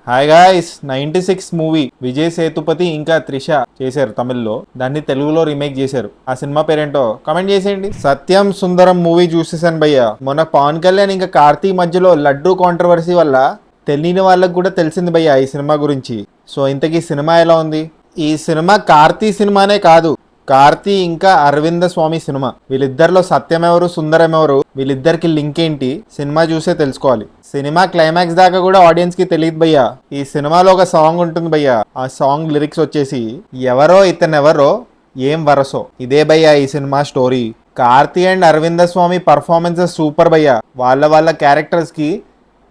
Hi guys 96 movie Vijay Sethupathi ఇంకా త్రిష చేశారు తమిళ్లో. దాన్ని తెలుగులో రీమేక్ చేశారు. ఆ సినిమా పేరేంటో కామెంట్ చేసేయండి. సత్యం సుందరం మూవీ చూసేసాను భయ్య. మొన్న పవన్ కళ్యాణ్ ఇంకా కార్తీ మధ్యలో లడ్డూ కాంట్రవర్సీ వల్ల తెలియని వాళ్ళకు కూడా తెలిసింది భయ్య ఈ సినిమా గురించి. సో ఇంతకీ సినిమా ఎలా ఉంది? ఈ సినిమా కార్తీ సినిమానే కాదు, కార్తీ ఇంకా అరవింద స్వామి సినిమా. వీళ్ళిద్దరిలో సత్యం ఎవరు, సుందరం ఎవరు, వీళ్ళిద్దరికి లింక్ ఏంటి సినిమా చూసే తెలుసుకోవాలి. సినిమా క్లైమాక్స్ దాకా కూడా ఆడియన్స్ కి తెలియదు భయ్యా. ఈ సినిమాలో ఒక సాంగ్ ఉంటుంది భయ్యా. ఆ సాంగ్ లిరిక్స్ వచ్చేసి ఎవరో ఇతనెవరో ఏం వరసో. ఇదే భయ్యా ఈ cinema story. Karthi and Aravind Swamy performances super భయ్యా. వాళ్ళ క్యారెక్టర్స్ కి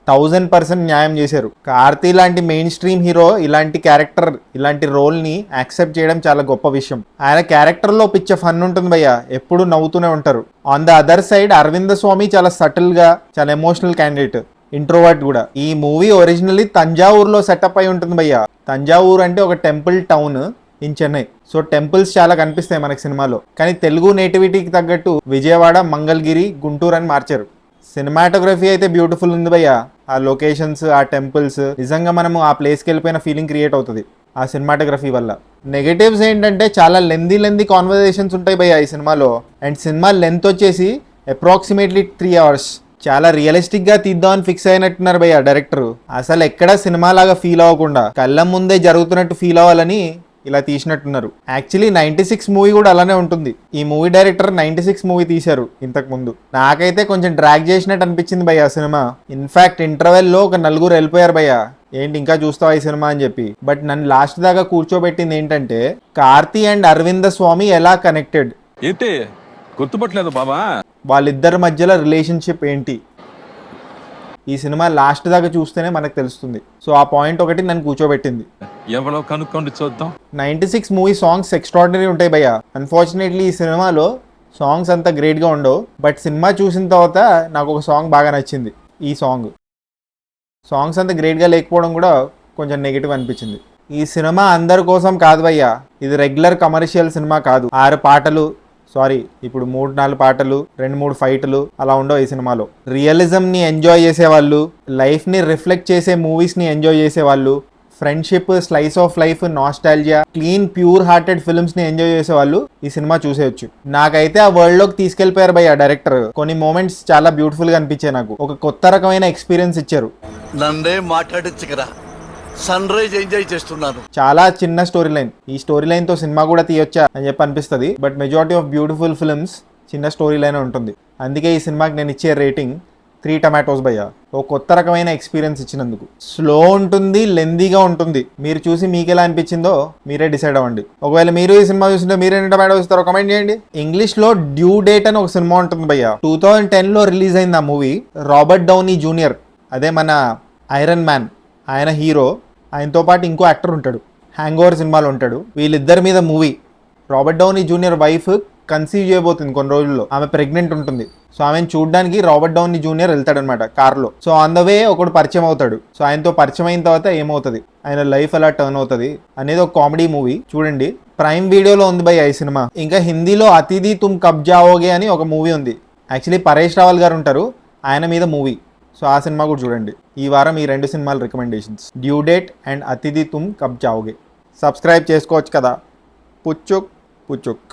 1000% న్యాయం చేశారు. కార్తీ లాంటి మెయిన్ స్ట్రీమ్ హీరో ఇలాంటి క్యారెక్టర్, ఇలాంటి రోల్ ని యాక్సెప్ట్ చేయడం చాలా గొప్ప విషయం. ఆయన క్యారెక్టర్ లో పిచ్చ ఫన్ ఉంటుంది భయ్యా, ఎప్పుడు నవ్వుతూనే ఉంటారు. On the other side Aravind Swamy చాలా సటిల్ గా, చాలా ఎమోషనల్ క్యాండిడేట్, ఇంట్రోవర్ట్ కూడా. ఈ మూవీ ఒరిజినల్లీ తంజావూరులో సెటప్ అయి ఉంటుంది భయ్యా. తంజావూరు అంటే ఒక temple town in Chennai. So temples చాలా కనిపిస్తాయి మనకి సినిమాలో. కానీ తెలుగు నేటివిటీకి తగ్గట్టు విజయవాడ, మంగళగిరి, గుంటూరు అని మార్చారు. సినిమాటోగ్రఫీ అయితే బ్యూటిఫుల్ ఉంది భయ్యా. ఆ లొకేషన్స్, ఆ టెంపుల్స్, నిజంగా మనము ఆ ప్లేస్కి వెళ్ళిపోయిన ఫీలింగ్ క్రియేట్ అవుతుంది ఆ సినిమాటోగ్రఫీ వల్ల. నెగటివ్స్ ఏంటంటే చాలా లెందీ కాన్వర్జేషన్స్ ఉంటాయి భయ్యా ఈ సినిమాలో. అండ్ సినిమా లెంత్ వచ్చేసి అప్రాక్సిమేట్లీ 3 hours. చాలా రియలిస్టిక్ గా తీద్దామని ఫిక్స్ అయినట్టున్నారు భయ్యా డైరెక్టర్. అసలు ఎక్కడా సినిమా లాగా ఫీల్ అవ్వకుండా కళ్ళ ముందే జరుగుతున్నట్టు ఫీల్ అవ్వాలని ఇలా తీసినట్టున్నారు. యాక్చువల్లీ 96 మూవీ కూడా అలానే ఉంటుంది. ఈ మూవీ డైరెక్టర్ 96 మూవీ తీశారు ఇంతకు ముందు. నాకైతే కొంచెం డ్రాగ్ చేసినట్టు అనిపించింది భయ్యా సినిమా. ఇన్ఫాక్ట్ ఇంటర్వెల్ లో ఒక 4 వెళ్ళిపోయారు భయ్యా. ఏంటి ఇంకా చూస్తావా ఈ సినిమా అని చెప్పి. బట్ నన్ను లాస్ట్ దాకా కూర్చోబెట్టింది ఏంటంటే కార్తీ అండ్ అరవింద స్వామి ఎలా కనెక్టెడ్, ఏంటి గుర్తుపట్టలేదు బాబా, వాళ్ళిద్దరి మధ్యలో రిలేషన్షిప్ ఏంటి, ఈ సినిమా లాస్ట్ దాకా చూస్తేనే మనకు తెలుస్తుంది. సో ఆ పాయింట్ ఒకటి నన్ను కూర్చోబెట్టింది. ఎవరో కనుక్కోండి చూద్దాం. 96 మూవీ సాంగ్స్ ఎక్స్ట్రాడినరీ ఉంటాయి భయ్యా. అన్ఫార్చునేట్లీ ఈ సినిమాలో సాంగ్స్ అంతా గ్రేట్గా ఉండవు. బట్ సినిమా చూసిన తర్వాత నాకు ఒక సాంగ్ బాగా నచ్చింది. ఈ సాంగ్స్ అంతా గ్రేట్గా లేకపోవడం కూడా కొంచెం నెగిటివ్ అనిపించింది. ఈ సినిమా అందరి కోసం కాదు భయ్యా. ఇది రెగ్యులర్ కమర్షియల్ సినిమా కాదు. 6 పాటలు, సారీ ఇప్పుడు 3-4 పాటలు, 2-3 ఫైట్లు అలా ఉండవు ఈ సినిమాలో. రియలిజంని ఎంజాయ్ చేసేవాళ్ళు, లైఫ్ని రిఫ్లెక్ట్ చేసే మూవీస్ని ఎంజాయ్ చేసేవాళ్ళు, friendship, slice of life, nostalgia, clean pure hearted ఫిల్మ్స్ని ఎంజాయ్ చేసేవాళ్ళు ఈ సినిమా చూసేయచ్చు. నాకైతే ఆ వరల్డ్లోకి తీసుకెళ్లిపోయారు భయ్యా డైరెక్టర్. కొన్ని మూమెంట్స్ చాలా బ్యూటిఫుల్గా అనిపించాయి నాకు. ఒక కొత్త రకమైన ఎక్స్పీరియన్స్ ఇచ్చారు. నన్నే మాట్లాడించగరా, సన్ రైజ్ ఎంజాయ్ చేస్తున్నాను. చాలా చిన్న స్టోరీ లైన్. ఈ స్టోరీ లైన్ తో సినిమా కూడా తీయొచ్చా అని చెప్పి అనిపిస్తుంది. But majority of beautiful films చిన్న స్టోరీ లైన్ ఉంటుంది. అందుకే ఈ సినిమాకి నేను ఇచ్చే రేటింగ్ 3 tomatoes భయ్యా. ఓ కొత్త రకమైన ఎక్స్పీరియన్స్ ఇచ్చినందుకు. స్లో ఉంటుంది, లెందీగా ఉంటుంది. మీరు చూసి మీకు ఎలా అనిపించిందో మీరే డిసైడ్ అవ్వండి. ఒకవేళ మీరు ఈ సినిమా చూసింటే మీరు ఎన్ని టమాటోస్ ఇస్తారో కామెంట్ చేయండి. ఇంగ్లీష్ లో డ్యూ డేట్ అని ఒక సినిమా ఉంటుంది భయ్యా. 2010లో రిలీజ్ అయింది ఆ మూవీ. రాబర్ట్ డౌనీ జూనియర్, అదే మన ఐరన్ మ్యాన్, ఆయన హీరో. ఆయనతో పాటు ఇంకో యాక్టర్ ఉంటాడు, హ్యాంగ్ ఓవర్ సినిమాలో ఉంటాడు. వీళ్ళిద్దరి మీద movie. Robert Downey junior wife conceive చేయబోతుంది కొన్ని రోజుల్లో. ఆమె ప్రెగ్నెంట్ ఉంటుంది. సో ఆమెను చూడడానికి రాబర్ట్ డౌనీ జూనియర్ వెళ్తాడనమాట కార్లో. సో ఆన్ ద వే ఒకడు పరిచయం అవుతాడు. సో ఆయనతో పరిచయం అయిన తర్వాత ఏమవుతుంది, ఆయన లైఫ్ ఎలా టర్న్ అవుతుంది అనేది ఒక కామెడీ మూవీ. చూడండి, ప్రైమ్ వీడియోలో ఉంది భయ్యా ఈ సినిమా. ఇంకా హిందీలో అతిథి తుమ్ కబ్ జావోగే అని ఒక మూవీ ఉంది. యాక్చువల్లీ పరేష్ రావల్ గారు ఉంటారు, ఆయన మీద మూవీ. సో ఆ సినిమా కూడా చూడండి. ఈ వారం ఈ 2 సినిమాల రికమెండేషన్స్, డ్యూ డేట్ అండ్ అతిథి తుమ్ కబ్ జావోగే. సబ్స్క్రైబ్ చేసుకోవచ్చు కదా. పుచ్చుక్ పుచ్చుక్.